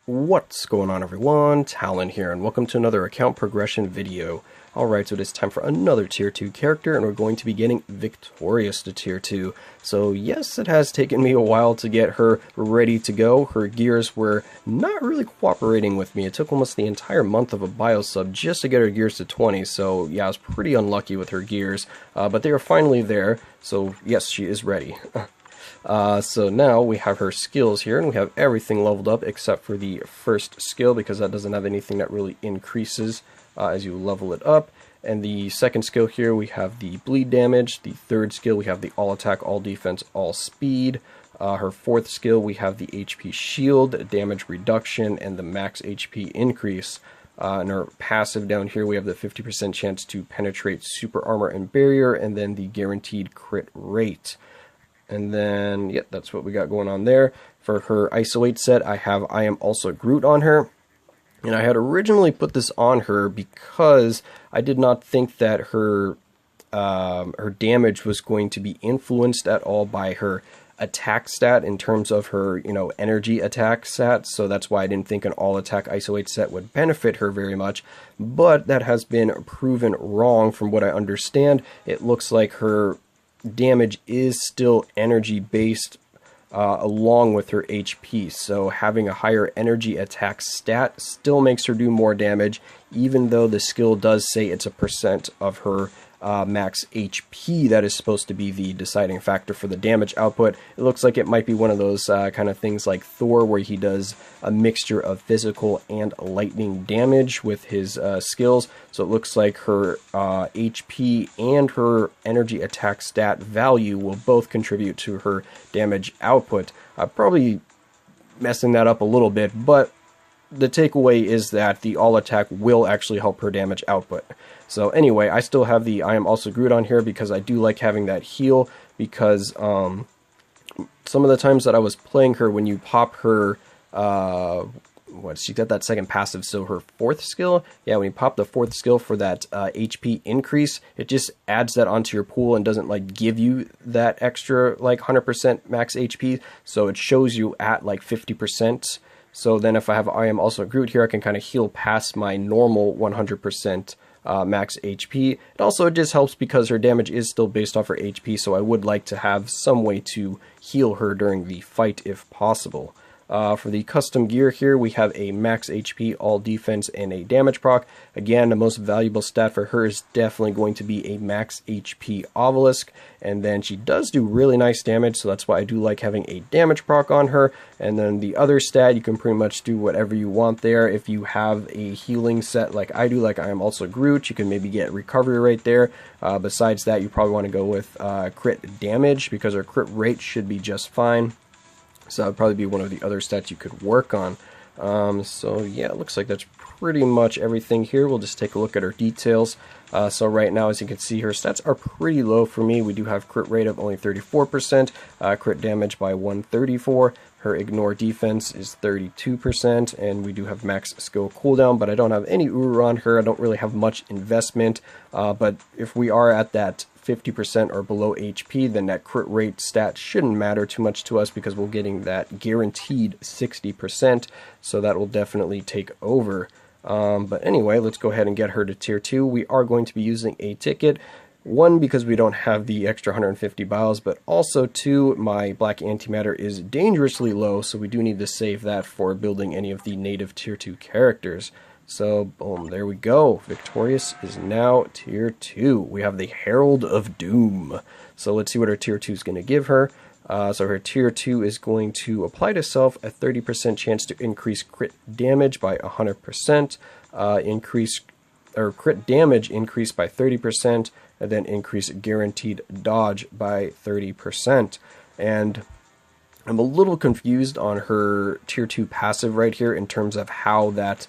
What's going on, everyone? Talen here, and welcome to another account progression video. Alright, so it is time for another tier 2 character, and we're going to be getting Victorious to tier 2. So yes, it has taken me a while to get her ready to go. Her gears were not really cooperating with me. It took almost the entire month of a bio sub just to get her gears to 20, so yeah, I was pretty unlucky with her gears. But they are finally there, so yes, she is ready. So now we have her skills here, and we have everything leveled up except for the first skill, because that doesn't have anything that really increases as you level it up. And the second skill here, we have the bleed damage. The third skill, we have the all attack, all defense, all speed. Her fourth skill, we have the HP shield, damage reduction, and the max HP increase. And her passive down here, we have the 50% chance to penetrate super armor and barrier, and then the guaranteed crit rate. And then, yeah, that's what we got going on there. For her isolate set, I have I Am Also Groot on her. And I had originally put this on her because I did not think that her damage was going to be influenced at all by her attack stat in terms of her, energy attack stat. So that's why I didn't think an all attack isolate set would benefit her very much. But that has been proven wrong from what I understand. It looks like her damage is still energy based along with her HP, so having a higher energy attack stat still makes her do more damage, even though the skill does say it's a percent of her max HP that is supposed to be the deciding factor for the damage output. It looks like it might be one of those kind of things like Thor, where he does a mixture of physical and lightning damage with his skills. So it looks like her HP and her energy attack stat value will both contribute to her damage output. Probably messing that up a little bit, but the takeaway is that the all attack will actually help her damage output. So anyway, I still have the I Am Also Groot on here because I do like having that heal, because some of the times that I was playing her, when you pop her, she got that second passive, so her fourth skill, yeah, when you pop the fourth skill for that HP increase, it just adds that onto your pool and doesn't like give you that extra like 100% max HP, so it shows you at like 50%. So then if I have I Am Also Groot here, I can kind of heal past my normal 100% max HP. It also just helps because her damage is still based off her HP, so I would like to have some way to heal her during the fight if possible. For the custom gear here, we have a max HP, all defense, and a damage proc. Again, the most valuable stat for her is definitely going to be a max HP obelisk, and then she does do really nice damage, so that's why I do like having a damage proc on her. And then the other stat, you can pretty much do whatever you want there. If you have a healing set like I do, like I Am Also Groot, you can maybe get recovery right there. Besides that, you probably want to go with crit damage, because her crit rate should be just fine. So that would probably be one of the other stats you could work on. So yeah, it looks like that's pretty much everything here. We'll just take a look at her details. So right now, as you can see, her stats are pretty low for me. We do have crit rate of only 34%, crit damage by 134. Her ignore defense is 32%, and we do have max skill cooldown, but I don't have any Uru on her. I don't really have much investment, but if we are at that 50% or below HP, then that crit rate stat shouldn't matter too much to us, because we're getting that guaranteed 60%, so that will definitely take over. But anyway, let's go ahead and get her to tier 2. We are going to be using a ticket. One, because we don't have the extra 150 bios, but also two, my black antimatter is dangerously low, so we do need to save that for building any of the native tier 2 characters. So, boom, there we go. Victorious is now tier 2. We have the Herald of Doom. So let's see what our tier 2 is going to give her. So her tier 2 is going to apply to self a 30% chance to increase crit damage by 100%, crit damage increase by 30%, and then increase guaranteed dodge by 30%. And I'm a little confused on her tier 2 passive right here in terms of how that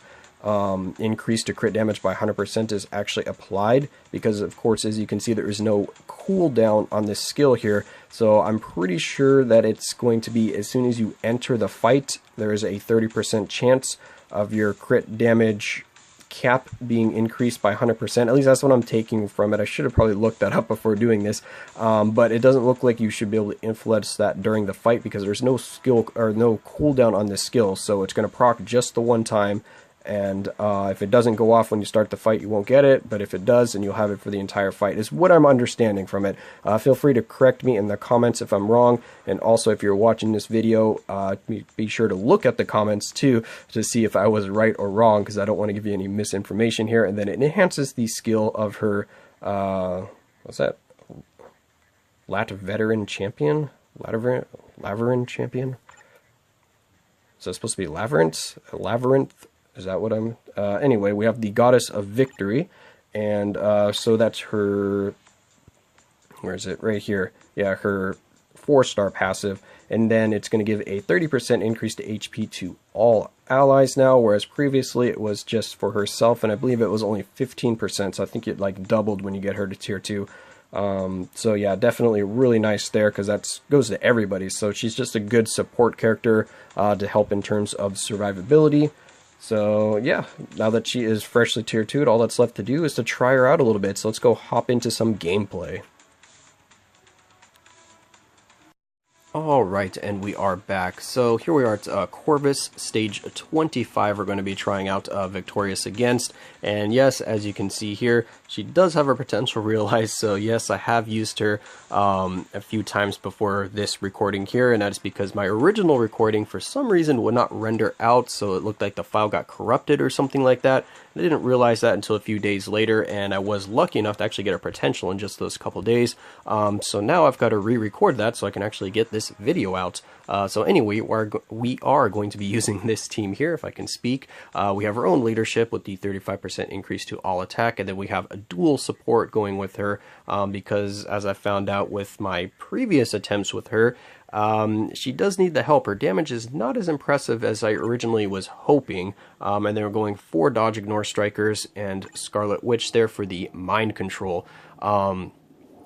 increase to crit damage by 100% is actually applied, because of course, as you can see, there is no cooldown on this skill here. So I'm pretty sure that it's going to be as soon as you enter the fight, there is a 30% chance of your crit damage cap being increased by 100%. At least that's what I'm taking from it. I should have probably looked that up before doing this, but it doesn't look like you should be able to influence that during the fight because there's no skill or no cooldown on this skill, so it's going to proc just the one time. And if it doesn't go off when you start the fight, you won't get it. But if it does, then you'll have it for the entire fight, is what I'm understanding from it. Feel free to correct me in the comments if I'm wrong. And also, if you're watching this video, be sure to look at the comments, too, to see if I was right or wrong, because I don't want to give you any misinformation here. And then it enhances the skill of her, what's that? Veteran Champion? Laveran Champion? So it's supposed to be Labyrinth? Is that what I'm... anyway, we have the Goddess of Victory, and so that's her... Where is it? Right here. Yeah, her 4-star passive, and then it's going to give a 30% increase to HP to all allies now, whereas previously it was just for herself, and I believe it was only 15%, so I think it like doubled when you get her to tier 2. So yeah, definitely really nice there, because that goes to everybody, so she's just a good support character to help in terms of survivability. So yeah, now that she is freshly tier 2'd, all that's left to do is to try her out a little bit. So let's go hop into some gameplay. Alright, and we are back. So here we are at Corvus, stage 25 we're going to be trying out Victorious against. And yes, as you can see here, she does have her potential realized, so yes, I have used her a few times before this recording here, and that is because my original recording for some reason would not render out, so it looked like the file got corrupted or something like that. I didn't realize that until a few days later, and I was lucky enough to actually get her potential in just those couple days. So now I've got to re-record that so I can actually get this video out. So anyway, we are going to be using this team here, if I can speak. We have our own leadership with the 35% increase to all attack, and then we have a dual support going with her, because as I found out with my previous attempts with her, she does need the help. Her damage is not as impressive as I originally was hoping, and they were going 4 dodge ignore strikers and Scarlet Witch there for the mind control.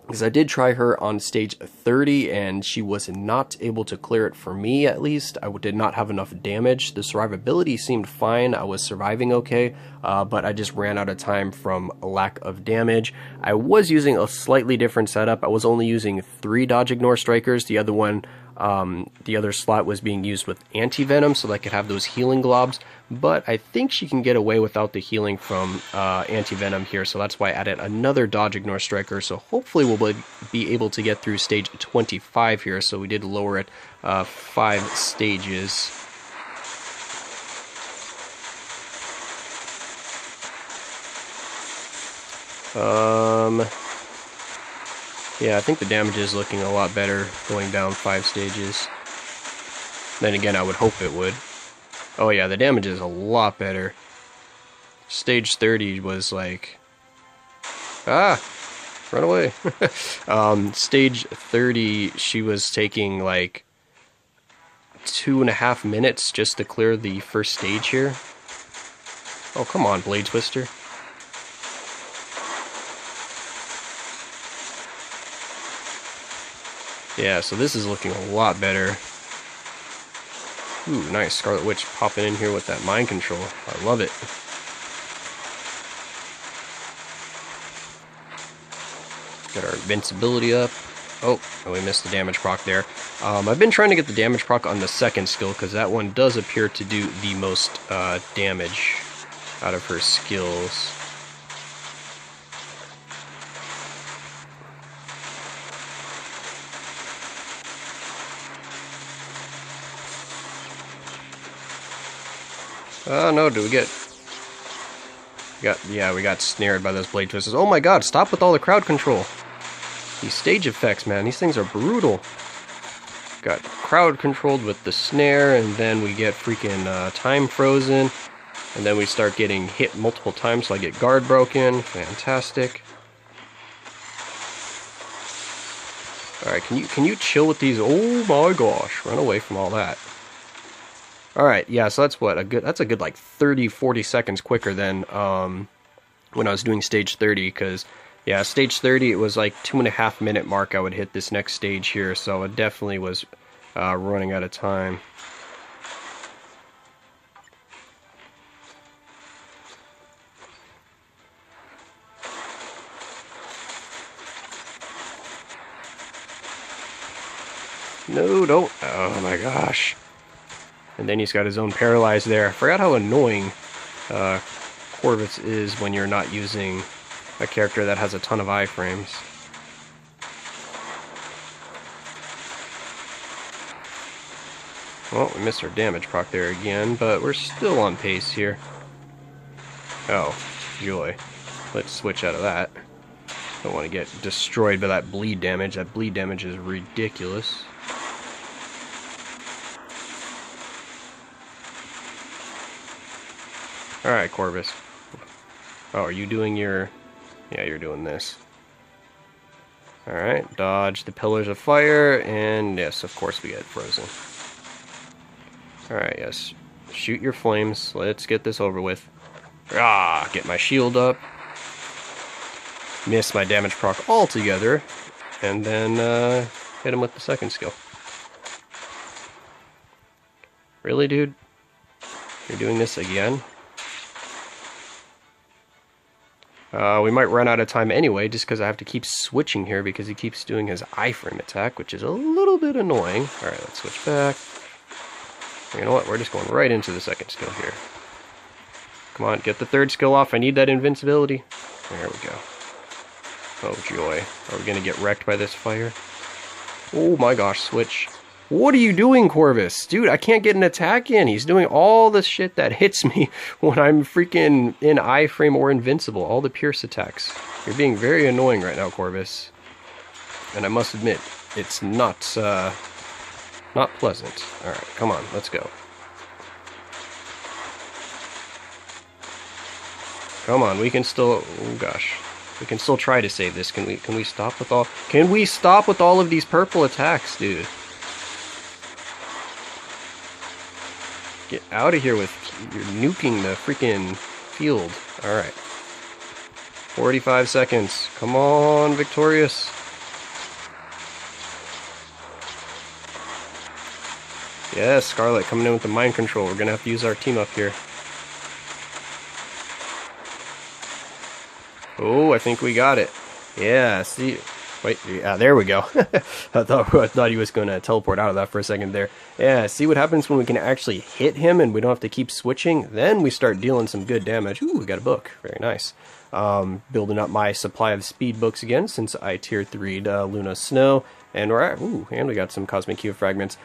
Because I did try her on stage 30 and she was not able to clear it for me, at least. I did not have enough damage. The survivability seemed fine. I was surviving okay, but I just ran out of time from a lack of damage. I was using a slightly different setup. I was only using 3 dodge ignore strikers. The other one, the other slot was being used with anti-venom so that I could have those healing globs, but I think she can get away without the healing from anti-venom here, so that's why I added another dodge ignore striker. So hopefully we'll be able to get through stage 25 here. So we did lower it 5 stages. Yeah, I think the damage is looking a lot better going down 5 stages. Then again, I would hope it would. Oh yeah, the damage is a lot better. Stage 30 was like... Ah! Run away! Stage 30, she was taking like 2.5 minutes just to clear the first stage here. Oh, come on, Blade Twister. Yeah, so this is looking a lot better. Ooh, nice. Scarlet Witch popping in here with that mind control. I love it. Got our invincibility up. Oh, we missed the damage proc there. I've been trying to get the damage proc on the second skill because that one does appear to do the most damage out of her skills. Oh no, do we get... Yeah, we got snared by those blade twisters. Oh my god, stop with all the crowd control. These stage effects, man, these things are brutal. Got crowd controlled with the snare, and then we get freaking time frozen. And then we start getting hit multiple times, so I get guard broken. Fantastic. Alright, can you chill with these? Oh my gosh, run away from all that. Alright, yeah, so that's what, that's a good like 30-40 seconds quicker than when I was doing stage 30, because yeah, stage 30 it was like 2.5 minute mark I would hit this next stage here, so it definitely was running out of time. No, don't. Oh my gosh. And then he's got his own paralyzed there. I forgot how annoying Corvus is when you're not using a character that has a ton of iframes. Well, we missed our damage proc there again, but we're still on pace here. Oh, joy. Let's switch out of that. Don't want to get destroyed by that bleed damage. That bleed damage is ridiculous. Alright, Corvus. Oh, are you doing your... Yeah, you're doing this. Alright, dodge the pillars of fire, and yes, of course we get frozen. Alright, yes. Shoot your flames. Let's get this over with. Ah, get my shield up. Miss my damage proc altogether. And then hit him with the second skill. Really, dude? You're doing this again? We might run out of time anyway, just because I have to keep switching here because he keeps doing his iframe attack, which is a little bit annoying. Alright, let's switch back. You know what? We're just going right into the second skill here. Come on, get the third skill off. I need that invincibility. There we go. Oh, joy. Are we going to get wrecked by this fire? Oh my gosh, switch. What are you doing, Corvus? Dude, I can't get an attack in. He's doing all the shit that hits me when I'm freaking in iframe or invincible. All the pierce attacks. You're being very annoying right now, Corvus. And I must admit, it's not pleasant. Alright, come on, let's go. Come on, we can still... Oh gosh. We can still try to save this. Can we stop with all... Can we stop with all of these purple attacks, dude? Get out of here with... You're nuking the freaking field. Alright. 45 seconds. Come on, Victorious. Yes, Scarlet coming in with the mind control. We're gonna have to use our team up here. Oh, I think we got it. Yeah, see... Wait, yeah, there we go. I thought he was going to teleport out of that for a second there. Yeah, see what happens when we can actually hit him and we don't have to keep switching? Then we start dealing some good damage. Ooh, we got a book. Very nice. Building up my supply of speed books again since I tier 3'd Luna Snow. And we're at... Ooh, and we got some Cosmic Cube fragments.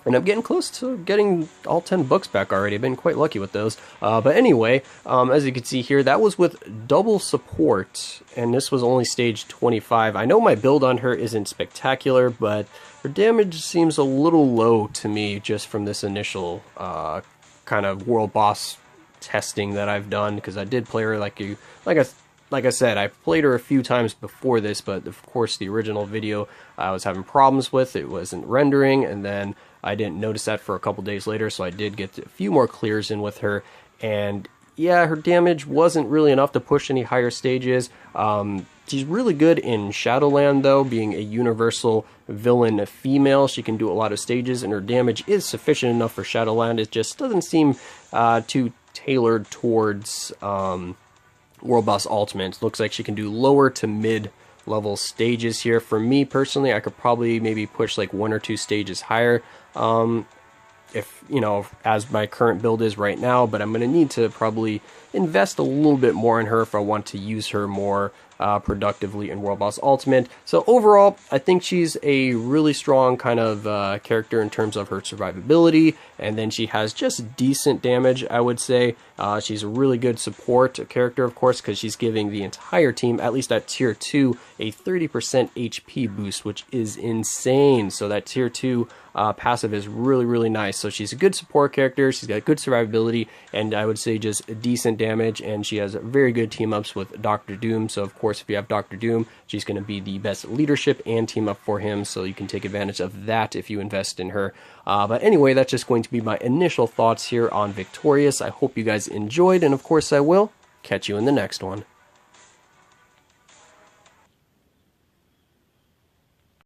And I'm getting close to getting all 10 books back already. I've been quite lucky with those. But anyway, as you can see here, that was with double support, and this was only stage 25. I know my build on her isn't spectacular, but her damage seems a little low to me just from this initial kind of world boss testing that I've done, because I did play her like I said, I played her a few times before this, but of course the original video I was having problems with. It wasn't rendering, and then I didn't notice that for a couple days later, so I did get a few more clears in with her, and yeah, her damage wasn't really enough to push any higher stages. She's really good in Shadowland, though, being a universal villain female. She can do a lot of stages, and her damage is sufficient enough for Shadowland. It just doesn't seem too tailored towards World Boss Ultimate. Looks like she can do lower to mid level stages here. For me personally, I could probably maybe push like 1 or 2 stages higher, if, you know, as my current build is right now, but I'm going to need to probably invest a little bit more in her if I want to use her more productively in World Boss Ultimate. So overall, I think she's a really strong kind of character in terms of her survivability, and then she has just decent damage, I would say. She's a really good support character, of course, because she's giving the entire team, at least at tier 2, a 30% HP boost, which is insane. So that tier 2 passive is really, really nice. So she's a good support character, she's got good survivability, and I would say just decent damage, and she has very good team-ups with Dr. Doom. So of course, if you have Dr. Doom, she's going to be the best leadership and team-up for him, so you can take advantage of that if you invest in her. But anyway, that's just going to be my initial thoughts here on Victorious. I hope you guys enjoyed, and of course I will catch you in the next one.